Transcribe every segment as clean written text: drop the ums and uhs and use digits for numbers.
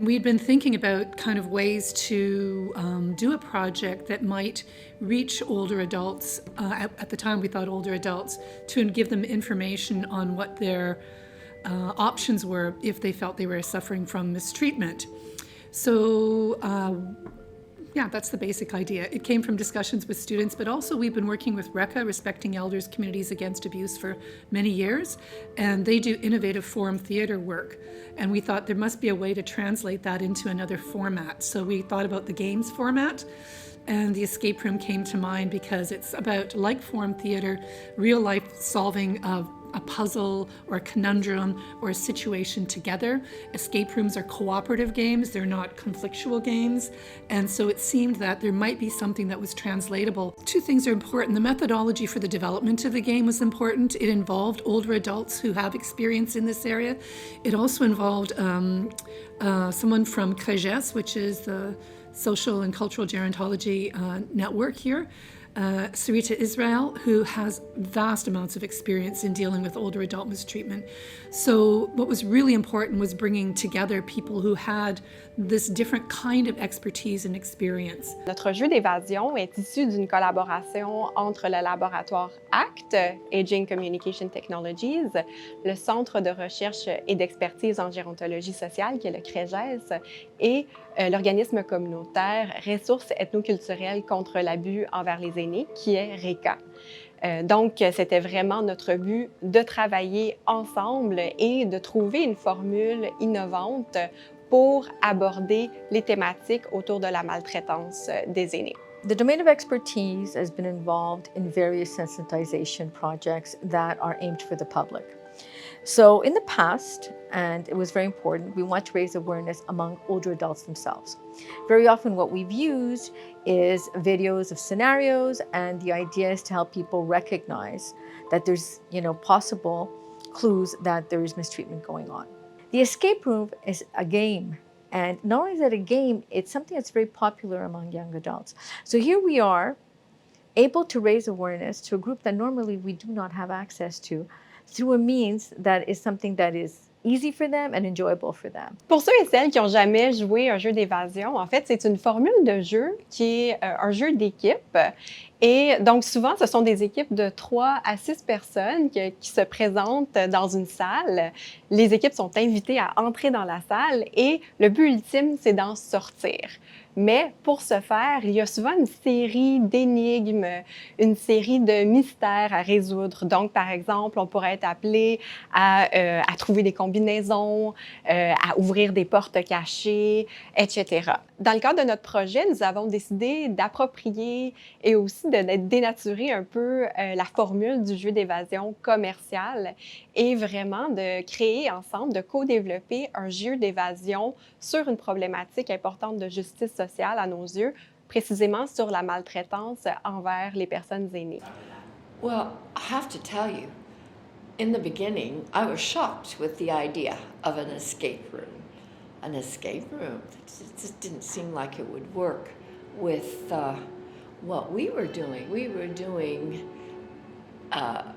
We'd been thinking about kind of ways to do a project that might reach older adults. At the time, we thought older adults, to give them information on what their options were if they felt they were suffering from mistreatment. So yeah, that's the basic idea. It came from discussions with students, but also we've been working with RECAA, Respecting Elders Communities Against Abuse, for many years, and they do innovative forum theater work. And we thought there must be a way to translate that into another format. So we thought about the games format, and the escape room came to mind because it's about, like forum theater, real life solving of a puzzle or a conundrum or a situation together. Escape rooms are cooperative games, they're not conflictual games. And so it seemed that there might be something that was translatable. Two things are important. The methodology for the development of the game was important. It involved older adults who have experience in this area. It also involved someone from CREGÉS, which is the Social and Cultural Gerontology network here. Sarita Israel, who has vast amounts of experience in dealing with older adult mistreatment. So what was really important was bringing together people who had this different kind of expertise and experience. Notre jeu d'évasion est issu d'une collaboration entre le laboratoire ACT, Aging Communication Technologies, le Centre de recherche et d'expertise en gérontologie sociale, qui est le CREGÉS, et l'organisme communautaire Ressources ethnoculturelles contre l'abus envers les aînés, qui est RECAA. Donc, c'était vraiment notre but de travailler ensemble et de trouver une formule innovante pour aborder les thématiques autour de la maltraitance des aînés. The domain of expertise has been involved in various sensitization projects that are aimed for the public. So in the past, and it was very important, we want to raise awareness among older adults themselves. Very often what we've used is videos of scenarios, and the idea is to help people recognize that there's, possible clues that there is mistreatment going on. The escape room is a game, and not only is it a game, it's something that's very popular among young adults. So here we are, able to raise awareness to a group that normally we do not have access to, through a means that is something that is easy for them and enjoyable for them. Pour ceux et celles qui n'ont jamais joué un jeu d'évasion, en fait, c'est une formule de jeu qui est un jeu d'équipe. Et donc, souvent, ce sont des équipes de 3 à 6 personnes qui se présentent dans une salle. Les équipes sont invitées à entrer dans la salle et le but ultime, c'est d'en sortir. Mais pour ce faire, il y a souvent une série d'énigmes, une série de mystères à résoudre. Donc, par exemple, on pourrait être appelé à trouver des combinaisons, à ouvrir des portes cachées, etc. Dans le cadre de notre projet, nous avons décidé d'approprier et aussi de dénaturer un peu la formule du jeu d'évasion commercial et vraiment de créer ensemble, de co-développer un jeu d'évasion sur une problématique importante de justice sociale à nos yeux, précisément sur la maltraitance envers les personnes aînées. Well, I have to tell you, in the beginning, I was shocked with the idea of an escape room. An escape room, it just didn't seem like it would work with what we were doing. We were doing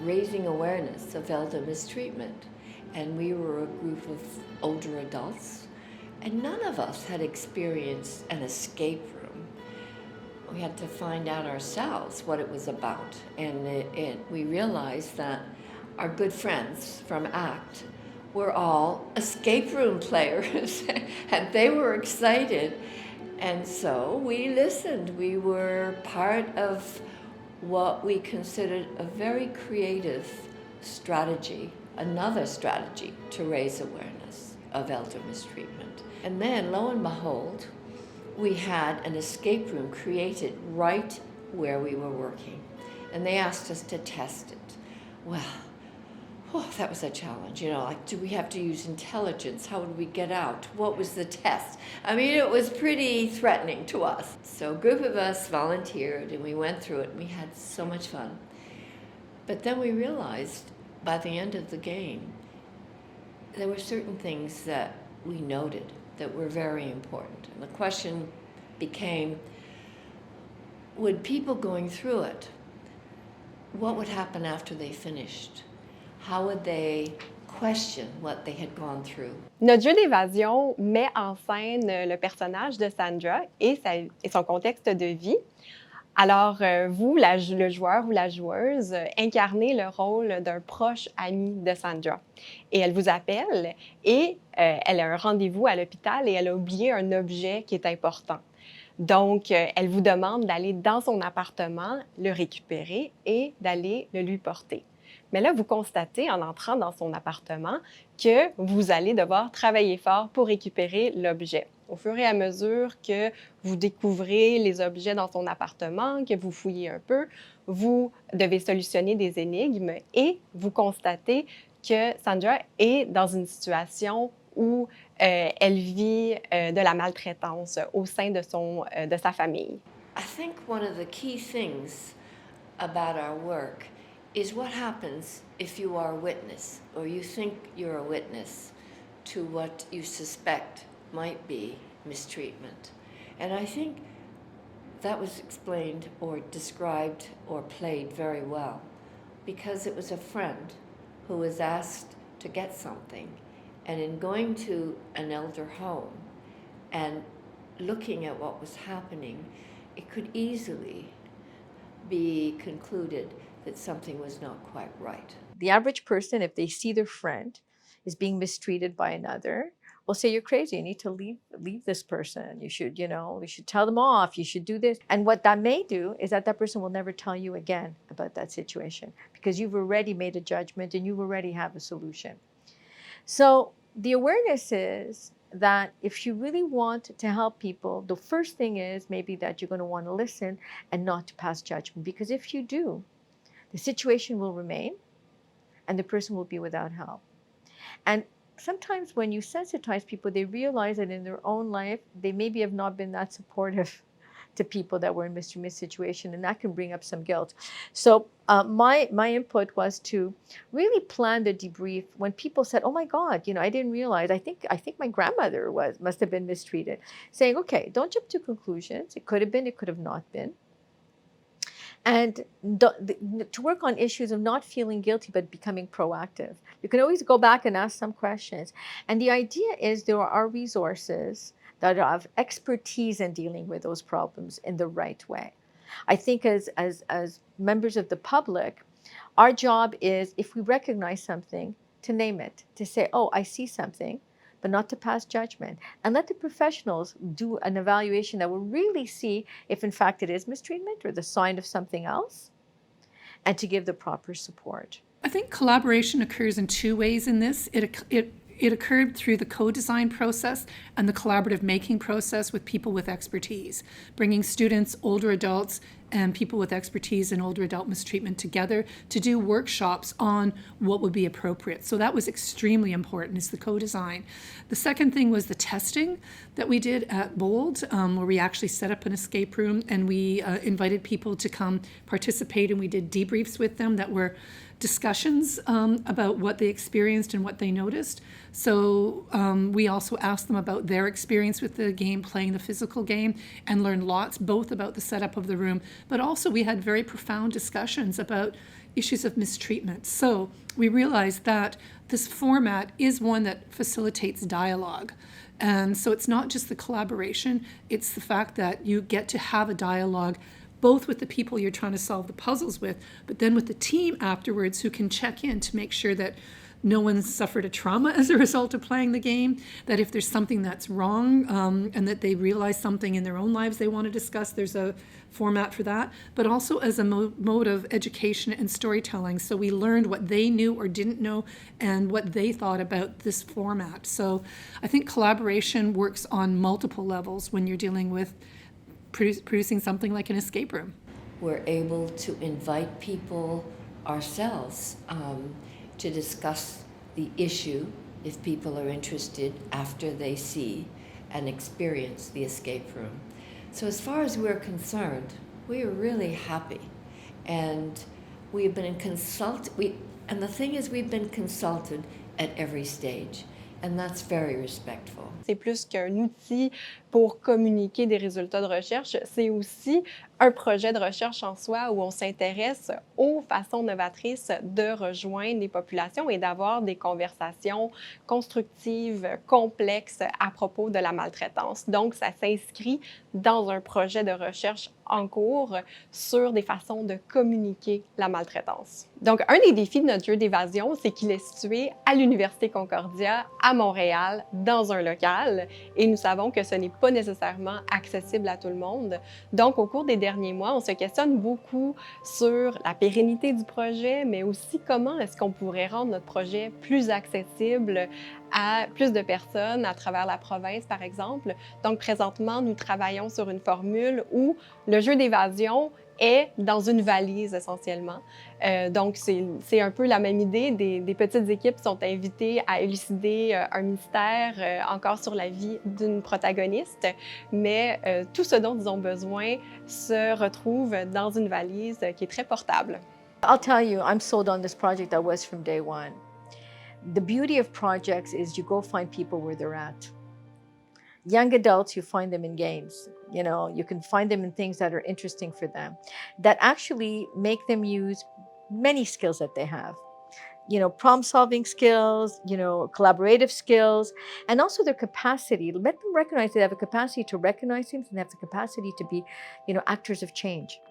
raising awareness of elder mistreatment, and we were a group of older adults, and none of us had experienced an escape room. We had to find out ourselves what it was about, and we realized that our good friends from ACT were all escape room players, and they were excited. And so we listened. We were part of what we considered a very creative strategy, another strategy to raise awareness of elder mistreatment. And then, lo and behold, we had an escape room created right where we were working. And they asked us to test it. Well, that was a challenge, do we have to use intelligence? How would we get out? What was the test? I mean, it was pretty threatening to us. So a group of us volunteered and we went through it and we had so much fun. But then we realized by the end of the game, there were certain things that we noted that were very important. And the question became, would people going through it, what would happen after they finished? How would they question what they had gone through. Notre jeu d'évasion met en scène le personnage de Sandra et son contexte de vie. Alors, vous, le joueur ou la joueuse, incarnez le rôle d'un proche ami de Sandra. Et elle vous appelle et elle a un rendez-vous à l'hôpital et elle a oublié un objet qui est important. Donc, elle vous demande d'aller dans son appartement, le récupérer et d'aller le lui porter. Mais là, vous constatez en entrant dans son appartement que vous allez devoir travailler fort pour récupérer l'objet. Au fur et à mesure que vous découvrez les objets dans son appartement, que vous fouillez un peu, vous devez solutionner des énigmes et vous constatez que Sandra est dans une situation où elle vit de la maltraitance au sein de sa famille. I think one of the key things about our work is what happens if you are a witness or you think you're a witness to what you suspect might be mistreatment. And I think that was explained or described or played very well because it was a friend who was asked to get something. And in going to an elder home and looking at what was happening, it could easily be concluded that something was not quite right. The average person, if they see their friend is being mistreated by another, will say, you're crazy, you need to leave this person. You should tell them off, you should do this. And what that may do is that person will never tell you again about that situation because you've already made a judgment and you already have a solution. So the awareness is that if you really want to help people, the first thing is maybe that you're going to want to listen and not to pass judgment. Because if you do, the situation will remain and the person will be without help. And sometimes when you sensitize people, they realize that in their own life, they maybe have not been that supportive to people that were in mistreatment situation, and that can bring up some guilt. So my input was to really plan the debrief when people said, "Oh my God, I didn't realize. I think my grandmother must have been mistreated." Saying, "Okay, don't jump to conclusions. It could have been, it could have not been." And to work on issues of not feeling guilty, but becoming proactive. You can always go back and ask some questions. And the idea is there are resources that have expertise in dealing with those problems in the right way. I think as members of the public, our job is, if we recognize something, to name it, to say, oh, I see something, but not to pass judgment. And let the professionals do an evaluation that will really see if in fact it is mistreatment or the sign of something else, and to give the proper support. I think collaboration occurs in two ways in this. It occurred through the co-design process and the collaborative making process with people with expertise, bringing students, older adults, and people with expertise in older adult mistreatment together to do workshops on what would be appropriate. So that was extremely important, is the co-design. The second thing was the testing that we did at Bold, where we actually set up an escape room and we invited people to come participate, and we did debriefs with them that were discussions about what they experienced and what they noticed. So we also asked them about their experience with the game, playing the physical game, and learned lots both about the setup of the room, but also we had very profound discussions about issues of mistreatment. So we realized that this format is one that facilitates dialogue. And so it's not just the collaboration, it's the fact that you get to have a dialogue both with the people you're trying to solve the puzzles with, but then with the team afterwards who can check in to make sure that no one's suffered a trauma as a result of playing the game, that if there's something that's wrong and that they realize something in their own lives they want to discuss, there's a format for that, but also as a mode of education and storytelling. So we learned what they knew or didn't know and what they thought about this format. So I think collaboration works on multiple levels when you're dealing with producing something like an escape room. We're able to invite people ourselves to discuss the issue if people are interested after they see and experience the escape room. So as far as we're concerned, we are really happy. And we've been and the thing is, we've been consulted at every stage. And that's very respectful. C'est plus qu'un outil pour communiquer des résultats de recherche, c'est aussi un projet de recherche en soi où on s'intéresse aux façons novatrices de rejoindre les populations et d'avoir des conversations constructives, complexes à propos de la maltraitance. Donc, ça s'inscrit dans un projet de recherche en cours sur des façons de communiquer la maltraitance. Donc, un des défis de notre jeu d'évasion, c'est qu'il est situé à l'Université Concordia, à Montréal, dans un local, et nous savons que ce n'est pas nécessairement accessible à tout le monde. Donc, au cours des derniers mois, on se questionne beaucoup sur la pérennité du projet, mais aussi comment est-ce qu'on pourrait rendre notre projet plus accessible à plus de personnes à travers la province, par exemple. Donc, présentement, nous travaillons sur une formule où le jeu d'évasion est dans une valise essentiellement. Donc, c'est un peu la même idée. Des petites équipes sont invitées à élucider un mystère encore sur la vie d'une protagoniste, mais tout ce dont ils ont besoin se retrouve dans une valise qui est très portable. I'll tell you, I'm sold on this project. I was from day one. The beauty of projects is you go find people where they're at. Young adults, you find them in games. You know, you can find them in things that are interesting for them, that actually make them use many skills that they have. You know, problem-solving skills, you know, collaborative skills, and also their capacity. Let them recognize they have a capacity to recognize things and they have the capacity to be, you know, actors of change.